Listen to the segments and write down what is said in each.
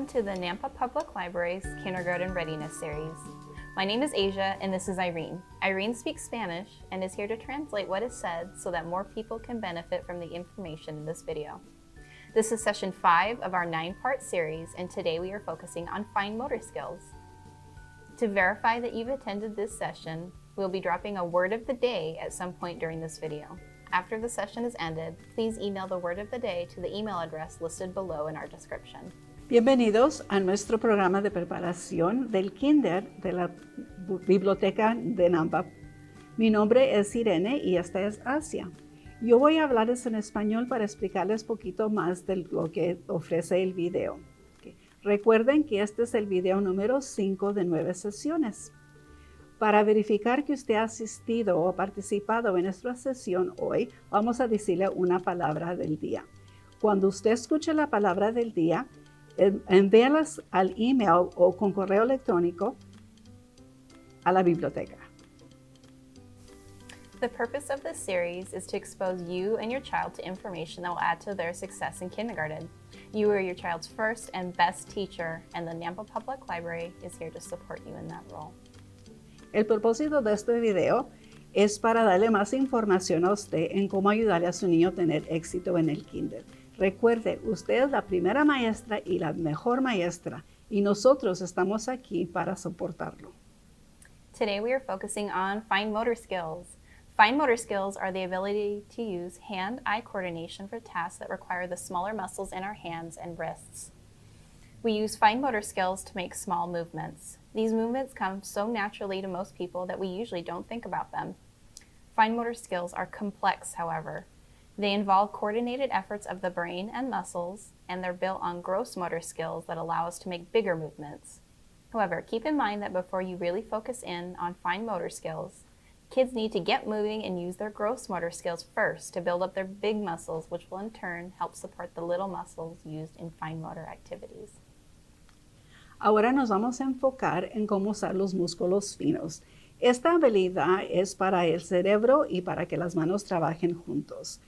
To the Nampa Public Library's Kindergarten Readiness Series. My name is Azzia and this is Irene. Irene speaks Spanish and is here to translate what is said so that more people can benefit from the information in this video. This is session 5 of our 9-part series, and today we are focusing on fine motor skills. To verify that you've attended this session, we'll be dropping a word of the day at some point during this video. After the session is ended, please email the word of the day to the email address listed below in our description. Bienvenidos a nuestro programa de preparación del Kinder de la Biblioteca de Nampa. Mi nombre es Irene y esta es Azzia. Yo voy a hablarles en español para explicarles poquito más de lo que ofrece el video. Recuerden que este es el video número 5 de 9 sesiones. Para verificar que usted ha asistido o participado en nuestra sesión hoy, vamos a decirle una palabra del día. Cuando usted escuche la palabra del día, envíalas al email o con correo electrónico a la biblioteca. The purpose of this series is to expose you and your child to information that will add to their success in kindergarten. You are your child's first and best teacher, and the Nampa Public Library is here to support you in that role. El propósito de este video es para darle más información a usted en cómo ayudarle a su niño a tener éxito en el kinder. Recuerde, usted es la primera maestra y la mejor maestra, y nosotros estamos aquí para soportarlo. Today we are focusing on fine motor skills. Fine motor skills are the ability to use hand-eye coordination for tasks that require the smaller muscles in our hands and wrists. We use fine motor skills to make small movements. These movements come so naturally to most people that we usually don't think about them. Fine motor skills are complex, however. They involve coordinated efforts of the brain and muscles, and they're built on gross motor skills that allow us to make bigger movements. However, keep in mind that before you really focus in on fine motor skills, kids need to get moving and use their gross motor skills first to build up their big muscles, which will in turn help support the little muscles used in fine motor activities. Ahora nos vamos a enfocar en cómo usar los músculos finos. Esta habilidad es para el cerebro y para que las manos trabajen juntos.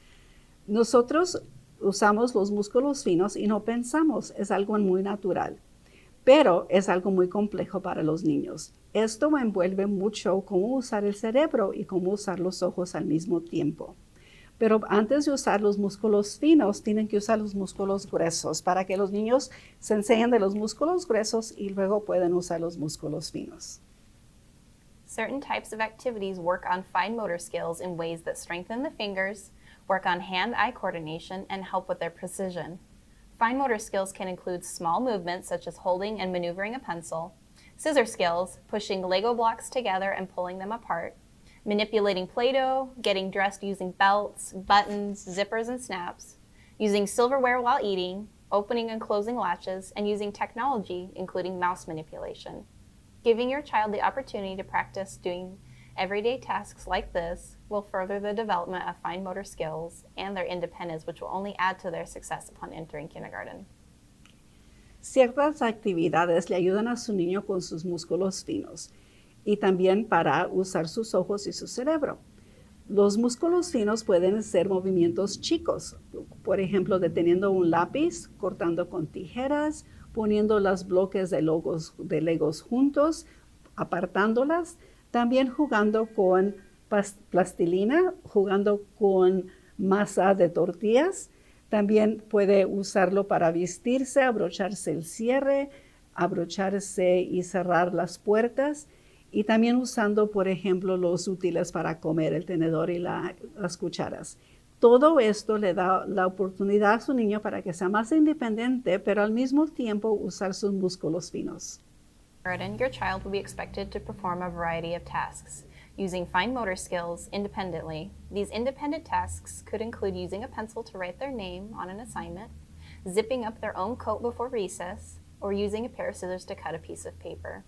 Nosotros usamos los músculos finos y no pensamos, es algo muy natural, pero es algo muy complejo para los niños. Esto envuelve mucho cómo usar el cerebro y cómo usar los ojos al mismo tiempo. Pero antes de usar los músculos finos, tienen que usar los músculos gruesos para que los niños se enseñen de los músculos gruesos y luego pueden usar los músculos finos. Certain types of activities work on fine motor skills in ways that strengthen the fingers, work on hand-eye coordination, and help with their precision. Fine motor skills can include small movements such as holding and maneuvering a pencil, scissor skills, pushing Lego blocks together and pulling them apart, manipulating Play-Doh, getting dressed using belts, buttons, zippers, and snaps, using silverware while eating, opening and closing latches, and using technology, including mouse manipulation. Giving your child the opportunity to practice doing everyday tasks like this will further the development of fine motor skills and their independence, which will only add to their success upon entering kindergarten. Ciertas actividades le ayudan a su niño con sus músculos finos y también para usar sus ojos y su cerebro. Los músculos finos pueden ser movimientos chicos, por ejemplo, deteniendo un lápiz, cortando con tijeras, poniendo los bloques de Legos juntos, apartándolas, también jugando con plastilina, jugando con masa de tortillas. También puede usarlo para vestirse, abrocharse el cierre, abrocharse y cerrar las puertas. Y también usando, por ejemplo, los útiles para comer, el tenedor y las cucharas. Todo esto le da la oportunidad a su niño para que sea más independiente, pero al mismo tiempo usar sus músculos finos. Your child will be expected to perform a variety of tasks, using fine motor skills independently. These independent tasks could include using a pencil to write their name on an assignment, zipping up their own coat before recess, or using a pair of scissors to cut a piece of paper.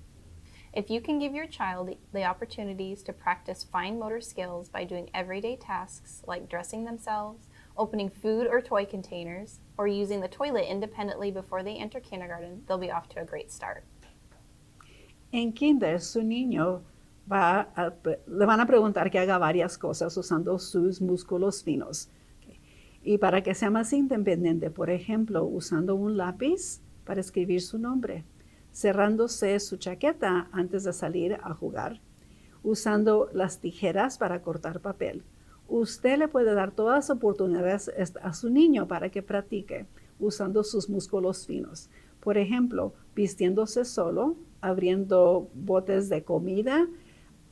If you can give your child the opportunities to practice fine motor skills by doing everyday tasks like dressing themselves, opening food or toy containers, or using the toilet independently before they enter kindergarten, they'll be off to a great start. En kinder, su niño le van a preguntar que haga varias cosas usando sus músculos finos. Y para que sea más independiente, por ejemplo, usando un lápiz, para escribir su nombre, cerrándose su chaqueta antes de salir a jugar, usando las tijeras para cortar papel. Usted le puede dar todas las oportunidades a su niño para que practique usando sus músculos finos. Por ejemplo, vistiéndose solo, abriendo botes de comida,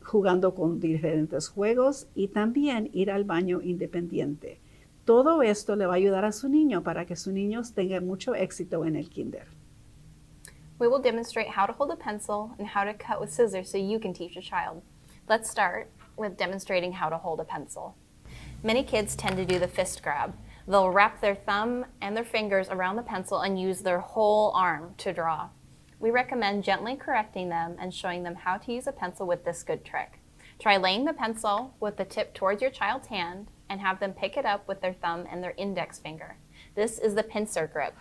jugando con diferentes juegos y también ir al baño independiente. Todo esto le va a ayudar a su niño para que su niño tenga mucho éxito en el kinder. We will demonstrate how to hold a pencil and how to cut with scissors so you can teach your child. Let's start with demonstrating how to hold a pencil. Many kids tend to do the fist grab. They'll wrap their thumb and their fingers around the pencil and use their whole arm to draw. We recommend gently correcting them and showing them how to use a pencil with this good trick. Try laying the pencil with the tip towards your child's hand and have them pick it up with their thumb and their index finger. This is the pincer grip,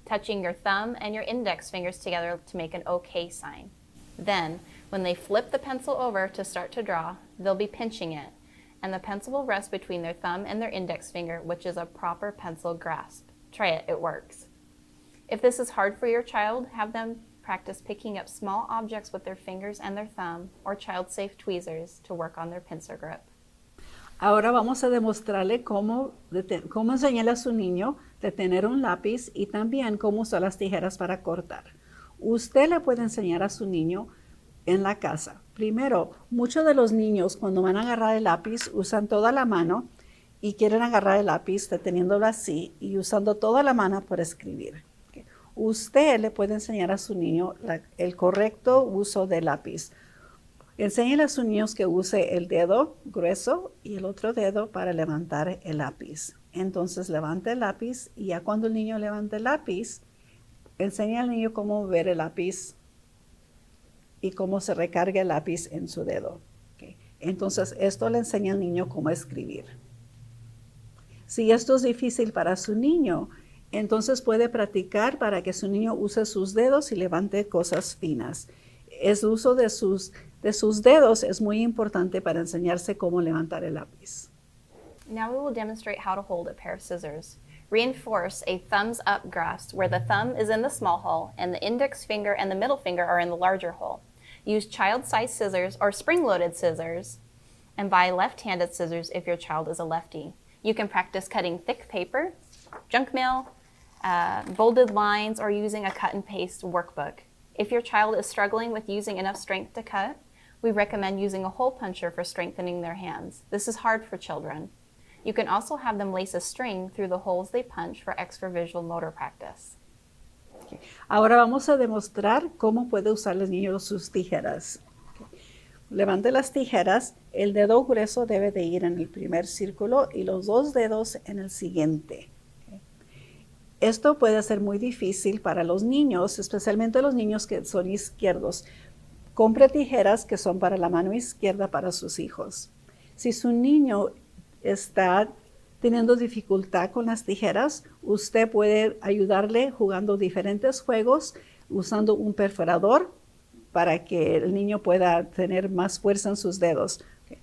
touching your thumb and your index fingers together to make an OK sign. Then, when they flip the pencil over to start to draw, they'll be pinching it, and the pencil will rest between their thumb and their index finger, which is a proper pencil grasp. Try it, it works. If this is hard for your child, have them practice picking up small objects with their fingers and their thumb, or child-safe tweezers to work on their pincer grip. Ahora vamos a demostrarle cómo enseñarle a su niño de tener un lápiz y también cómo usar las tijeras para cortar. Usted le puede enseñar a su niño en la casa. Primero, muchos de los niños cuando van a agarrar el lápiz usan toda la mano y quieren agarrar el lápiz deteniéndolo así y usando toda la mano para escribir. Usted le puede enseñar a su niño el correcto uso del lápiz. Enséñale a sus niños que use el dedo grueso y el otro dedo para levantar el lápiz. Entonces levanta el lápiz y ya cuando el niño levanta el lápiz, enseña al niño cómo ver el lápiz y cómo se recarga el lápiz en su dedo. Okay. Entonces esto le enseña al niño cómo escribir. Si esto es difícil para su niño, entonces puede practicar para que su niño use sus dedos y levante cosas finas. El uso de sus dedos es muy importante para enseñarse cómo levantar el lápiz. Now we will demonstrate how to hold a pair of scissors. Reinforce a thumbs up grasp where the thumb is in the small hole and the index finger and the middle finger are in the larger hole. Use child-sized scissors or spring-loaded scissors and buy left-handed scissors if your child is a lefty. You can practice cutting thick paper, junk mail, bolded lines, or using a cut and paste workbook. If your child is struggling with using enough strength to cut, we recommend using a hole puncher for strengthening their hands. This is hard for children. You can also have them lace a string through the holes they punch for extra visual motor practice. Okay. Ahora vamos a demostrar cómo puede usar el niño sus tijeras. Okay. Levante las tijeras, el dedo grueso debe de ir en el primer círculo y los dos dedos en el siguiente. Esto puede ser muy difícil para los niños, especialmente los niños que son izquierdos. Compre tijeras que son para la mano izquierda para sus hijos. Si su niño está teniendo dificultad con las tijeras, usted puede ayudarle jugando diferentes juegos, usando un perforador para que el niño pueda tener más fuerza en sus dedos. Okay.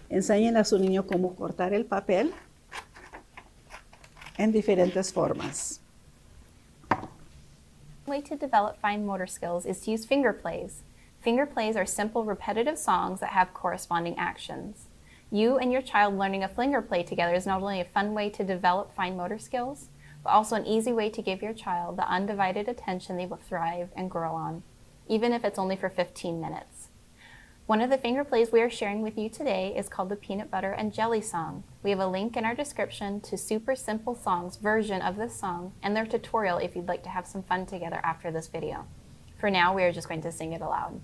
Enséñenle a su niño cómo cortar el papel en diferentes formas. One way to develop fine motor skills is to use finger plays. Finger plays are simple, repetitive songs that have corresponding actions. You and your child learning a finger play together is not only a fun way to develop fine motor skills, but also an easy way to give your child the undivided attention they will thrive and grow on, even if it's only for 15 minutes. One of the finger plays we are sharing with you today is called the Peanut Butter and Jelly Song. We have a link in our description to Super Simple Songs version of this song and their tutorial if you'd like to have some fun together after this video. For now, we are just going to sing it aloud.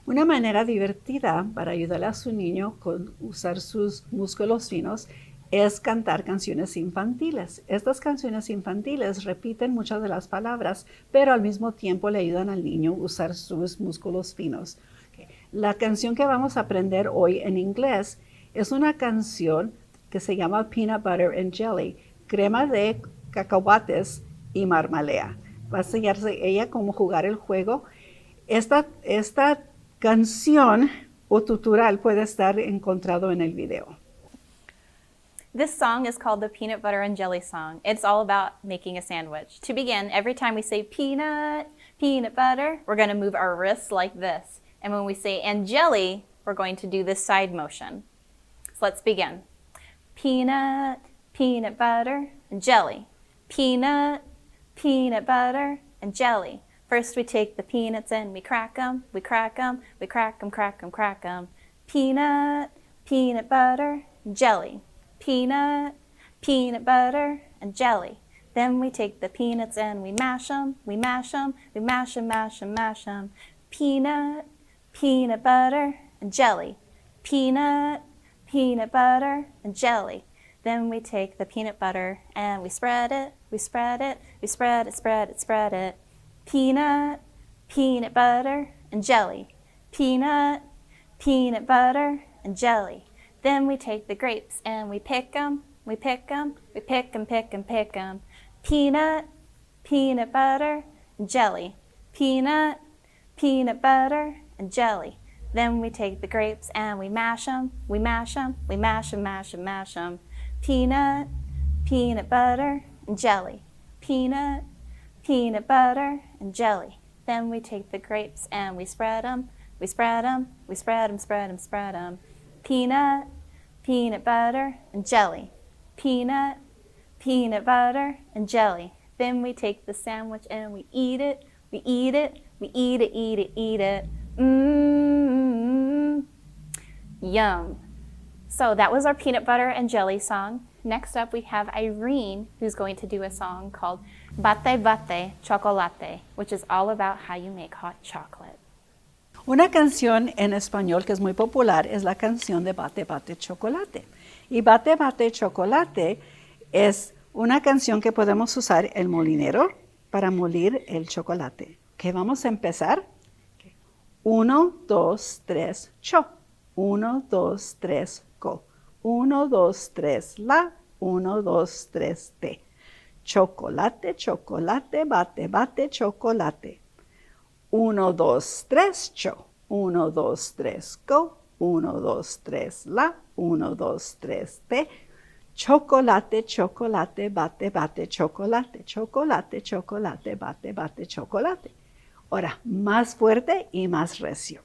Una manera divertida para ayudarle a su niño con usar sus músculos finos es cantar canciones infantiles. Estas canciones infantiles repiten muchas de las palabras, pero al mismo tiempo le ayudan al niño a usar sus músculos finos. La canción que vamos a aprender hoy en inglés es una canción que se llama Peanut Butter and Jelly, crema de cacahuates y marmalea. Va a enseñarse ella cómo jugar el juego. Esta canción o tutorial puede estar encontrado en el video. This song is called the Peanut Butter and Jelly Song. It's all about making a sandwich. To begin, every time we say peanut, peanut butter, we're going to move our wrists like this. And when we say and jelly, we're going to do this side motion. So let's begin. Peanut, peanut butter, and jelly. Peanut, peanut butter, and jelly. First we take the peanuts and we crack them, we crack them, we crack them, crack them, crack them. Peanut, peanut butter, and jelly. Peanut, peanut butter, and jelly. Then we take the peanuts and we mash them, we mash them, we mash them, mash them, mash them. Peanut, peanut butter, and jelly. Peanut, peanut butter, and jelly. Then we take the peanut butter and we spread it, we spread it, we spread it, spread it, spread it. Peanut, peanut butter, and jelly. Peanut, peanut butter, and jelly. Then we take the grapes and we pick them, we pick them, we pick them, pick them, pick them. Peanut, peanut butter, and jelly. Peanut, peanut butter, and jelly. Then we take the grapes and we mash them, we mash them, we mash them, mash them, mash them. Peanut, peanut butter, and jelly. Peanut, peanut butter, and jelly. Then we take the grapes and we spread them, we spread them, we spread them, spread them, spread them. Peanut, peanut butter, and jelly. Peanut, peanut butter, and jelly. Then we take the sandwich and we eat it, we eat it, we eat it, eat it, eat it. Mmm, yum. So that was our peanut butter and jelly song. Next up we have Irene, who's going to do a song called Bate Bate Chocolate, which is all about how you make hot chocolate. Una canción en español que es muy popular es la canción de Bate Bate Chocolate. Y Bate Bate Chocolate es una canción que podemos usar el molinero para moler el chocolate. ¿Ok? Vamos a empezar. 1, 2, 3, cho. 1, 2, 3, go. 1, 2, 3, la. 1, 2, 3, te. Chocolate, chocolate, bate, bate, chocolate. 1, 2, 3, cho. 1, 2, 3, go. 1, 2, 3, la. 1, 2, 3, te. Chocolate, chocolate, bate, bate, chocolate. Chocolate, chocolate, bate, bate, chocolate. Ahora, más fuerte y más recio.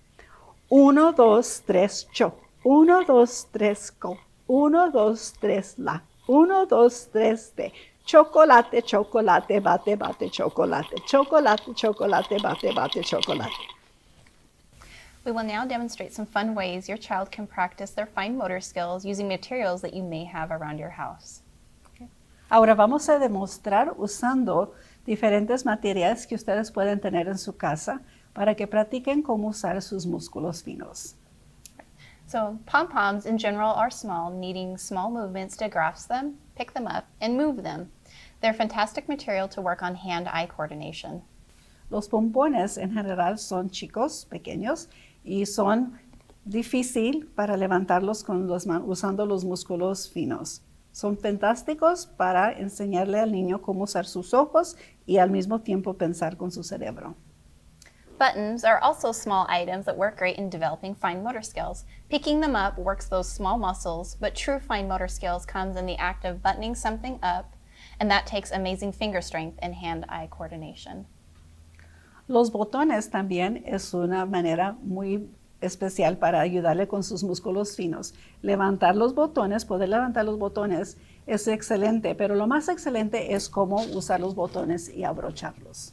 1, 2, 3, cho. 1, 2, 3, go. 1, 2, 3, la. 1, 2, 3, te. Chocolate, chocolate, bate, bate, chocolate. Chocolate, chocolate, bate, bate, chocolate. We will now demonstrate some fun ways your child can practice their fine motor skills using materials that you may have around your house. Okay. Ahora vamos a demostrar usando diferentes materiales que ustedes pueden tener en su casa para que practiquen cómo usar sus músculos finos. So pom-poms in general are small, needing small movements to grasp them, pick them up, and move them. They're fantastic material to work on hand-eye coordination. Los pompones en general son chicos, pequeños, y son difícil para levantarlos usando los músculos finos. Son fantásticos para enseñarle al niño cómo usar sus ojos y al mismo tiempo pensar con su cerebro. Buttons are also small items that work great in developing fine motor skills. Picking them up works those small muscles, but true fine motor skills comes in the act of buttoning something up, and that takes amazing finger strength and hand-eye coordination. Los botones también es una manera muy especial para ayudarle con sus músculos finos. Levantar los botones, poder levantar los botones es excelente, pero lo más excelente es cómo usar los botones y abrocharlos.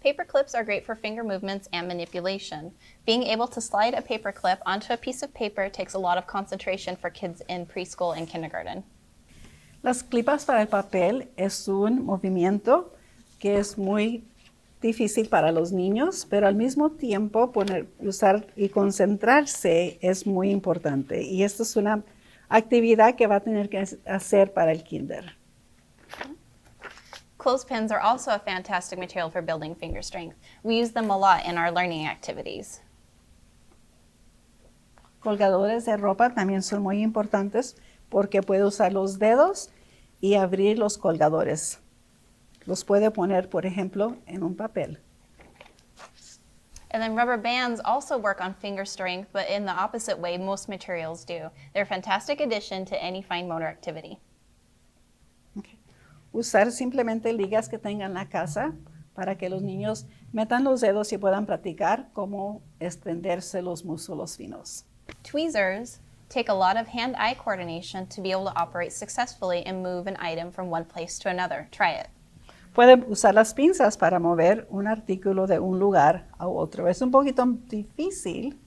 Paper clips are great for finger movements and manipulation. Being able to slide a paper clip onto a piece of paper takes a lot of concentration for kids in preschool and kindergarten. Las clipas para el papel es un movimiento que es muy difícil para los niños, pero al mismo tiempo usar y concentrarse es muy importante. Y esto es una actividad que va a tener que hacer para el kinder. Clothespins are also a fantastic material for building finger strength. We use them a lot in our learning activities. Colgadores de ropa también son muy importantes porque puede usar los dedos y abrir los colgadores. Los puede poner, por ejemplo, en un papel. And then rubber bands also work on finger strength, but in the opposite way most materials do. They're a fantastic addition to any fine motor activity. Okay. Usar simplemente ligas que tengan en la casa para que los niños metan los dedos y puedan practicar cómo extenderse los músculos finos. Tweezers take a lot of hand-eye coordination to be able to operate successfully and move an item from one place to another. Try it. Pueden usar las pinzas para mover un artículo de un lugar a otro. Es un poquito difícil,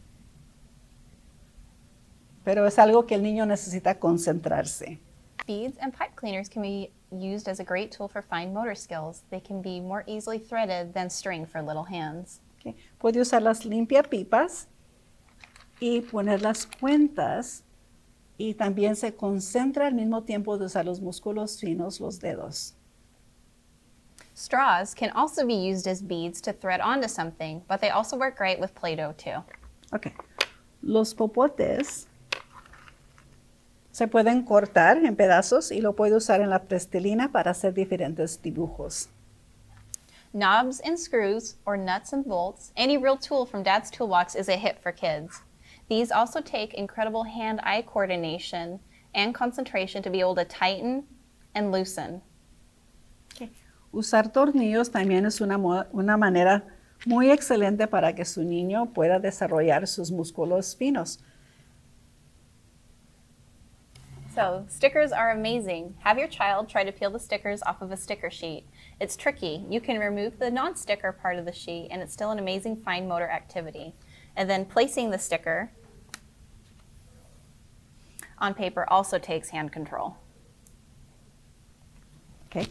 pero es algo que el niño necesita concentrarse. Beads and pipe cleaners can be used as a great tool for fine motor skills. They can be more easily threaded than string for little hands. Okay. Puede usar las limpiapipas y poner las cuentas y también se concentra al mismo tiempo de usar los músculos finos, los dedos. Straws can also be used as beads to thread onto something, but they also work great with Play-Doh too. Okay. Los popotes se pueden cortar en pedazos y lo puede usar en la plastilina para hacer diferentes dibujos. Knobs and screws, or nuts and bolts, any real tool from Dad's toolbox is a hit for kids. These also take incredible hand-eye coordination and concentration to be able to tighten and loosen. Okay. Usar tornillos también es una manera muy excelente para que su niño pueda desarrollar sus músculos finos. So, stickers are amazing. Have your child try to peel the stickers off of a sticker sheet. It's tricky. You can remove the non-sticker part of the sheet and it's still an amazing fine motor activity. And then placing the sticker on paper also takes hand control. Okay.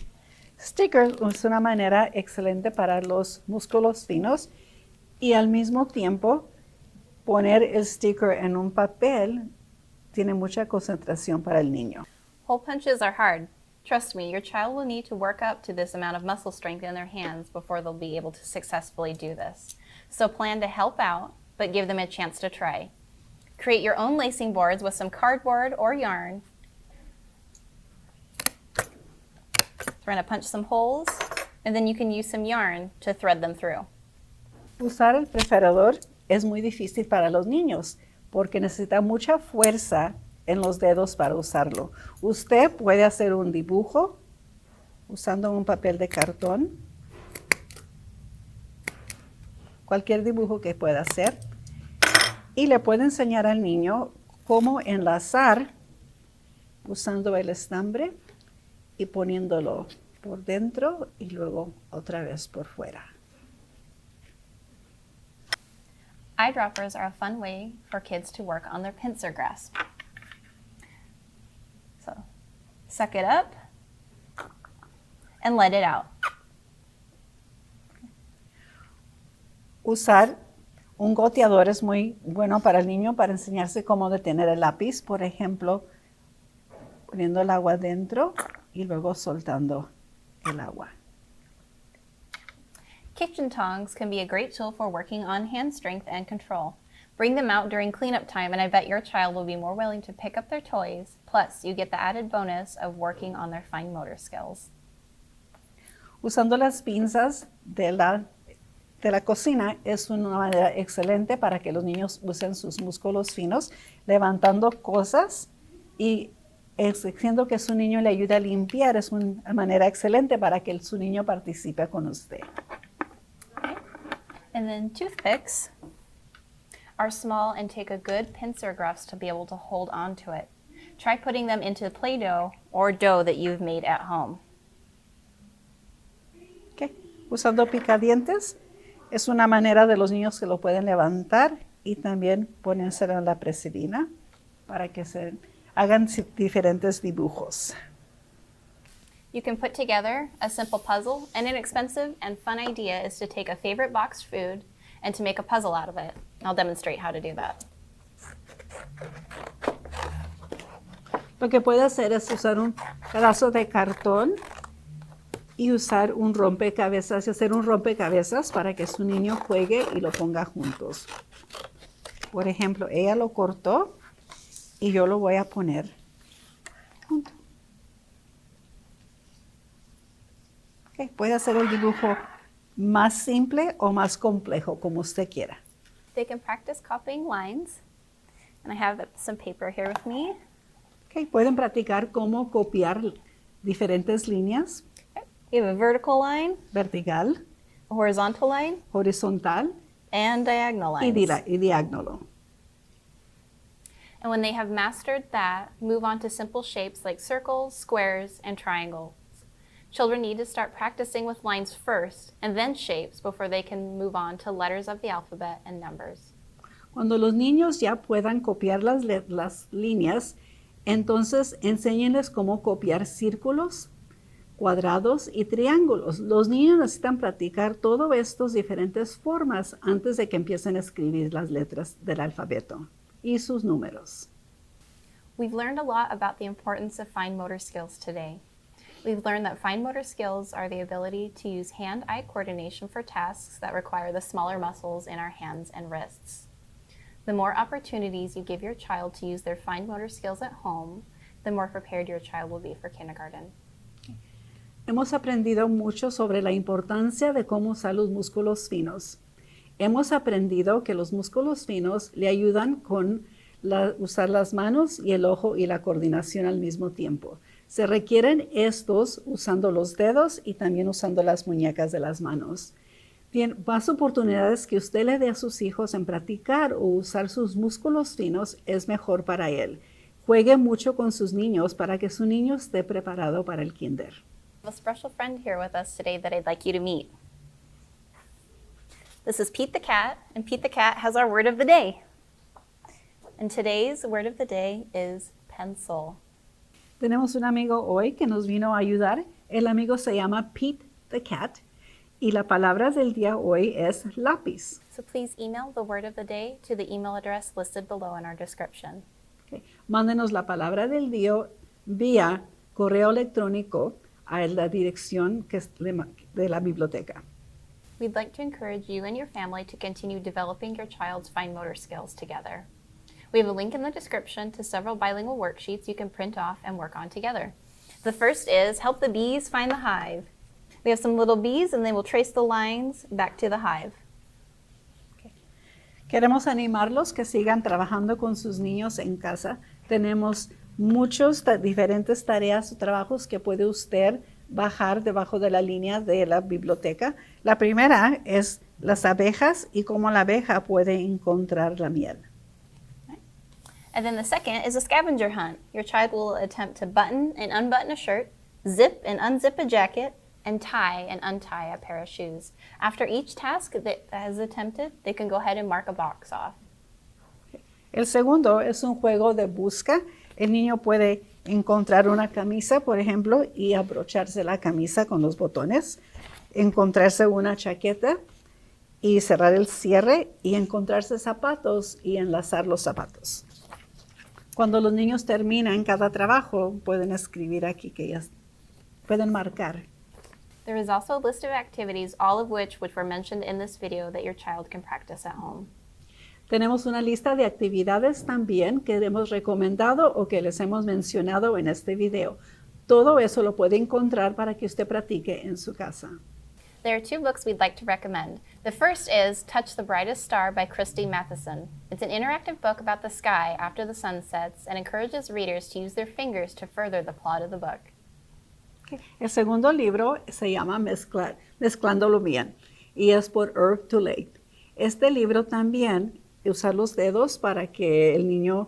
Stickers es una manera excelente para los músculos finos y al mismo tiempo poner el sticker en un papel tiene mucha concentración para el niño. Hole punches are hard. Trust me, your child will need to work up to this amount of muscle strength in their hands before they'll be able to successfully do this. So plan to help out, but give them a chance to try. Create your own lacing boards with some cardboard or yarn. We're going to punch some holes, and then you can use some yarn to thread them through. Usar el perforador es muy difícil para los niños porque necesita mucha fuerza en los dedos para usarlo. Usted puede hacer un dibujo usando un papel de cartón, cualquier dibujo que pueda hacer, y le puede enseñar al niño cómo enlazar usando el estambre y poniéndolo por dentro y luego otra vez por fuera. Eyedroppers are a fun way for kids to work on their pincer grasp. So, suck it up and let it out. Usar un goteador es muy bueno para el niño para enseñarse cómo detener el lápiz, por ejemplo, poniendo el agua dentro y luego soltando el agua. Kitchen tongs can be a great tool for working on hand strength and control. Bring them out during cleanup time and I bet your child will be more willing to pick up their toys. Plus, you get the added bonus of working on their fine motor skills. Usando las pinzas de la cocina es una manera excelente para que los niños usen sus músculos finos, levantando cosas y exigiendo que su niño le ayude a limpiar. Es una manera excelente para que su niño participe con usted. And then toothpicks are small and take a good pincer grasp to be able to hold on to it. Try putting them into Play-Doh or dough that you've made at home. Okay. Usando picadientes es una manera de los niños que lo pueden levantar y también ponérselo en la plastilina para que se hagan diferentes dibujos. You can put together a simple puzzle. An inexpensive and fun idea is to take a favorite boxed food and to make a puzzle out of it. I'll demonstrate how to do that. Lo que puede hacer es usar un pedazo de cartón y usar un rompecabezas y hacer un rompecabezas para que su niño juegue y lo ponga juntos. Por ejemplo, ella lo cortó y yo lo voy a poner junto. Okay, puede hacer el dibujo más simple o más complejo, como usted quiera. They can practice copying lines. And I have some paper here with me. Okay, pueden practicar cómo copiar diferentes líneas. We have a vertical line, Vertical, a horizontal line, horizontal and diagonal y lines. diagonal. And when they have mastered that, move on to simple shapes like circles, squares, and triangles. Children need to start practicing with lines first and then shapes before they can move on to letters of the alphabet and numbers. Cuando los niños ya puedan copiar las líneas, entonces enséñenles cómo copiar círculos, cuadrados y triángulos. Los niños necesitan practicar todas estas diferentes formas antes de que empiecen a escribir las letras del alfabeto y sus números. We've learned a lot about the importance of fine motor skills today. We've learned that fine motor skills are the ability to use hand-eye coordination for tasks that require the smaller muscles in our hands and wrists. The more opportunities you give your child to use their fine motor skills at home, the more prepared your child will be for kindergarten. Hemos aprendido mucho sobre la importancia de cómo usar los músculos finos. Hemos aprendido que los músculos finos le ayudan con usar las manos y el ojo y la coordinación al mismo tiempo. Se requieren estos usando los dedos y también usando las muñecas de las manos. Bien, más oportunidades que usted le dé a sus hijos en practicar o usar sus músculos finos es mejor para él. Juegue mucho con sus niños para que su niño esté preparado para el kinder. I have a special friend here with us today that I'd like you to meet. This is Pete the cat, and Pete the cat has our word of the day. And today's word of the day is pencil. Tenemos un amigo hoy que nos vino a ayudar. El amigo se llama Pete the cat y la palabra del día hoy es lápiz. So please email the word of the day to the email address listed below in our description. Okay. Mándenos la palabra del día vía correo electrónico a la dirección que es de la biblioteca. We'd like to encourage you and your family to continue developing your child's fine motor skills together. We have a link in the description to several bilingual worksheets you can print off and work on together. The first is Help the Bees Find the Hive. We have some little bees and they will trace the lines back to the hive. Queremos animarlos que sigan trabajando con sus niños en casa. Tenemos muchos diferentes tareas o trabajos que puede usted bajar debajo de la línea de la biblioteca. La primera es las abejas y cómo la abeja puede encontrar la miel. And then the second is a scavenger hunt. Your child will attempt to button and unbutton a shirt, zip and unzip a jacket, and tie and untie a pair of shoes. After each task that is attempted, they can go ahead and mark a box off. El segundo es un juego de busca. El niño puede encontrar una camisa, por ejemplo, y abrocharse la camisa con los botones, encontrarse una chaqueta y cerrar el cierre y encontrarse zapatos y enlazar los zapatos. Cuando los niños terminan cada trabajo, pueden escribir aquí que ya pueden marcar. There is also a list of activities, all of which were mentioned in this video, that your child can practice at home. Tenemos una lista de actividades también que hemos recomendado o que les hemos mencionado en este video. Todo eso lo puede encontrar para que usted practique en su casa. There are two books we'd like to recommend. The first is Touch the Brightest Star by Christy Matheson. It's an interactive book about the sky after the sun sets and encourages readers to use their fingers to further the plot of the book. Okay. El segundo libro se llama Mezclándolo Bien y es por Irv Tulate. Este libro también usa los dedos para que el niño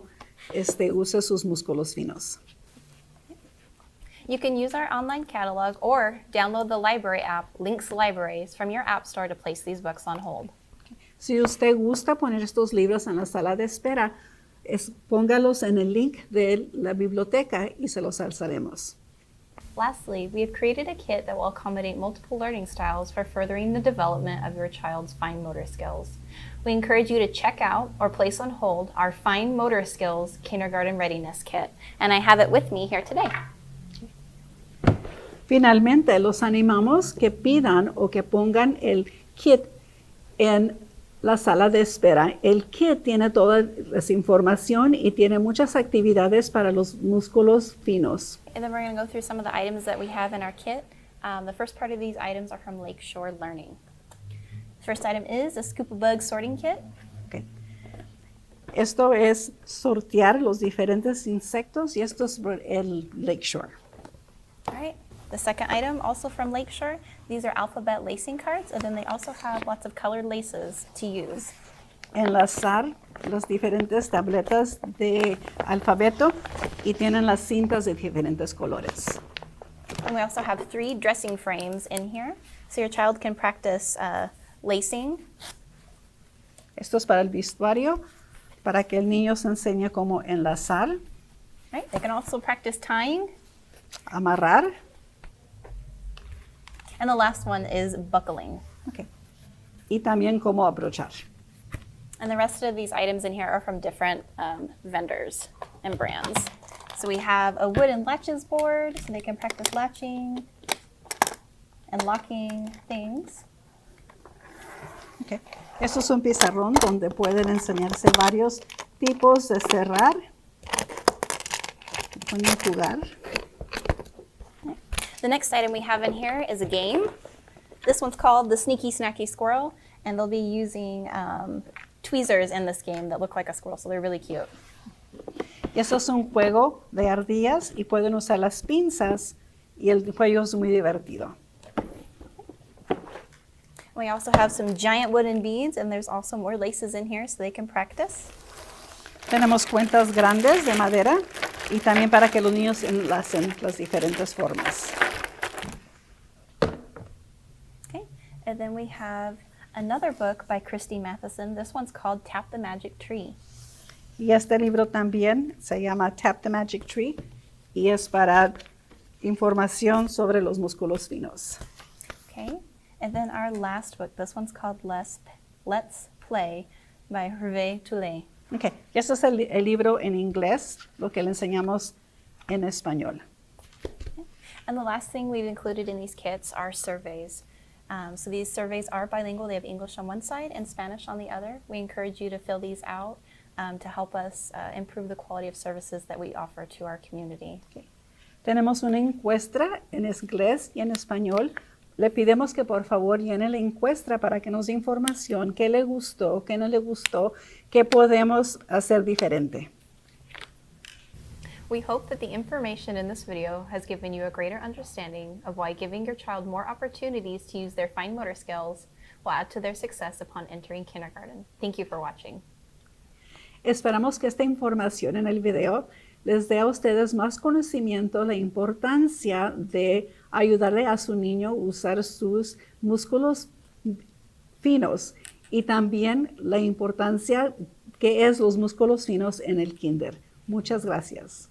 use sus músculos finos. You can use our online catalog or download the library app, Links Libraries, from your app store to place these books on hold. Si usted gusta poner estos libros en la sala de espera, póngalos en el link de la biblioteca y se los alzaremos. Lastly, we have created a kit that will accommodate multiple learning styles for furthering the development of your child's fine motor skills. We encourage you to check out or place on hold our Fine Motor Skills Kindergarten Readiness Kit, and I have it with me here today. Finalmente, los animamos que pidan o que pongan el kit en la sala de espera. El kit tiene toda esa información y tiene muchas actividades para los músculos finos. And then we're going to go through some of the items that we have in our kit. The first part of these items are from Lakeshore Learning. First item is a scoop of bug sorting kit. Okay. Esto es sortear los diferentes insectos y esto es el Lakeshore. All right. The second item, also from Lakeshore, these are alphabet lacing cards, and then they also have lots of colored laces to use. Enlazar las diferentes tabletas de alfabeto y tienen las cintas de diferentes colores. And we also have 3 dressing frames in here, so your child can practice lacing. Esto es para el vestuario, para que el niño se enseñe cómo enlazar, Right? They can also practice tying. amarrar. And the last one is buckling. Okay. Y también cómo abrochar. And the rest of these items in here are from different vendors and brands. So we have a wooden latches board, so they can practice latching and locking things. Okay. Esto es un pizarrón donde pueden enseñarse varios tipos de cerrar. Pueden jugar. The next item we have in here is a game. This one's called the Sneaky Snacky Squirrel, and they'll be using tweezers in this game that look like a squirrel, so they're really cute. Y esto es un juego de ardillas y pueden usar las pinzas y el juego es muy divertido. We also have some giant wooden beads, and there's also more laces in here so they can practice. Tenemos cuentas grandes de madera y también para que los niños enlacen las diferentes formas. Okay, and then we have another book by Christy Matheson. This one's called Tap the Magic Tree. Y este libro también se llama Tap the Magic Tree y es para información sobre los músculos finos. Okay, and then our last book, this one's called Let's Play by Hervé Toulet. Okay. Y este es el libro en inglés, lo que le enseñamos en español. And the last thing we've included in these kits are surveys. So these surveys are bilingual. They have English on one side and Spanish on the other. We encourage you to fill these out to help us improve the quality of services that we offer to our community. Okay. Tenemos una encuesta en inglés y en español. Le pedimos que por favor llene la encuesta para que nos dé información, qué le gustó, qué no le gustó, qué podemos hacer diferente. We hope that the information in this video has given you a greater understanding of why giving your child more opportunities to use their fine motor skills will add to their success upon entering kindergarten. Thank you for watching. Esperamos que esta información en el video les dé a ustedes más conocimiento de la importancia de ayudarle a su niño a usar sus músculos finos y también la importancia que es los músculos finos en el kinder. Muchas gracias.